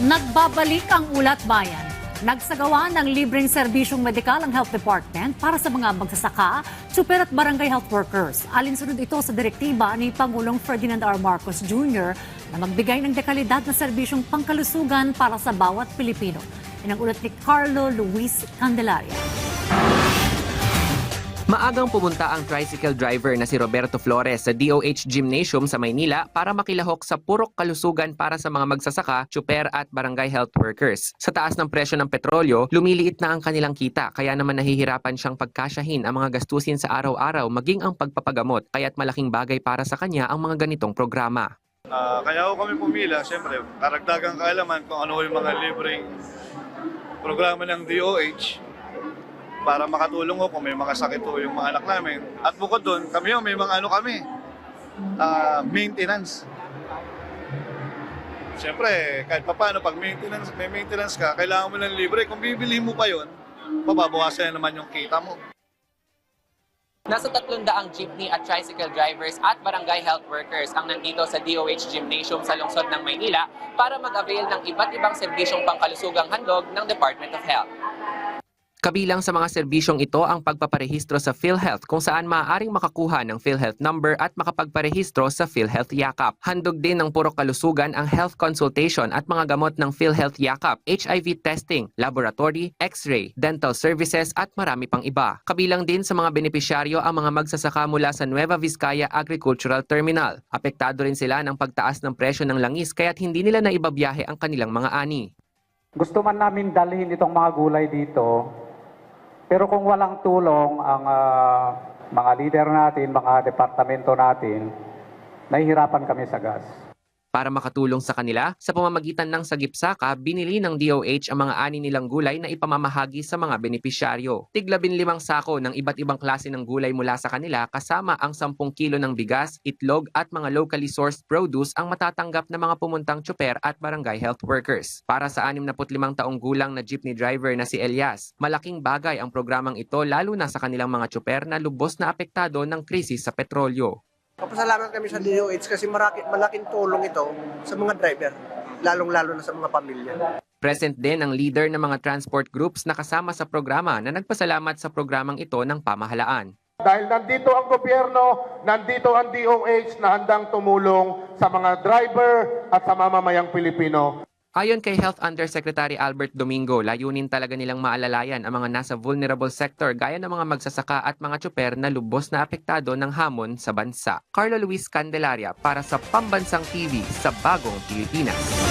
Nagbabalik ang Ulat Bayan. Nagsagawa ng libreng serbisyong medikal ang Health Department para sa mga magsasaka, super at barangay health workers. Alinsunod ito sa direktiba ni Pangulong Ferdinand R. Marcos Jr. na magbigay ng dekalidad na serbisyong pangkalusugan para sa bawat Pilipino. Yan ang ulat ni Carlo Luis Candelaria. Maagang pumunta ang tricycle driver na si Roberto Flores sa DOH Gymnasium sa Maynila para makilahok sa purok kalusugan para sa mga magsasaka, tsuper at barangay health workers. Sa taas ng presyo ng petrolyo, lumiliit na ang kanilang kita kaya naman nahihirapan siyang pagkasyahin ang mga gastusin sa araw-araw maging ang pagpapagamot kaya't malaking bagay para sa kanya ang mga ganitong programa. Kaya ako kami pumila, siyempre, karagdagang kaalaman kung ano yung mga libreng programa ng DOH para makatulong ko kung may mga sakit po yung mga anak namin. At bukod doon, kami may mga maintenance. Siyempre, kahit paano, pag may maintenance ka, kailangan mo ng libre. Kung bibili mo pa yun, pababawasan na naman yung kita mo. Nasa 300 jeepney at tricycle drivers at barangay health workers ang nandito sa DOH Gymnasium sa lungsod ng Maynila para mag-avail ng iba't ibang serbisyong pangkalusugang handog ng Department of Health. Kabilang sa mga serbisyong ito ang pagpaparehistro sa PhilHealth kung saan maaaring makakuha ng PhilHealth number at makapagparehistro sa PhilHealth Yakap. Handog din ng purok kalusugan ang health consultation at mga gamot ng PhilHealth Yakap, HIV testing, laboratory, x-ray, dental services at marami pang iba. Kabilang din sa mga benepisyaryo ang mga magsasaka mula sa Nueva Vizcaya Agricultural Terminal. Apektado rin sila ng pagtaas ng presyo ng langis kaya't hindi nila naibabiyahe ang kanilang mga ani. Gusto man namin dalhin itong mga gulay dito, pero kung walang tulong ang mga leader natin, mga departamento natin, nahihirapan kami sa gas. Para makatulong sa kanila, sa pamamagitan ng sagip-saka, binili ng DOH ang mga ani nilang gulay na ipamamahagi sa mga benepisyaryo. Tig 15 sako ng iba't ibang klase ng gulay mula sa kanila kasama ang 10 kilo ng bigas, itlog at mga locally sourced produce ang matatanggap ng mga pumuntang tsuper at barangay health workers. Para sa 65 taong gulang na jeepney driver na si Elias, malaking bagay ang programang ito lalo na sa kanilang mga tsuper na lubos na apektado ng krisis sa petrolyo. Papasalamat kami sa DOH kasi malaking tulong ito sa mga driver, lalong-lalo na sa mga pamilya. Present din ang leader ng mga transport groups na kasama sa programa na nagpasalamat sa programang ito ng pamahalaan. Dahil nandito ang gobyerno, nandito ang DOH na handang tumulong sa mga driver at sa mamamayang Pilipino. Ayon kay Health Undersecretary Albert Domingo, layunin talaga nilang maalalayan ang mga nasa vulnerable sector gaya ng mga magsasaka at mga tsuper na lubos na apektado ng hamon sa bansa. Carlo Luis Candelaria para sa Pambansang TV sa Bagong Pilipinas.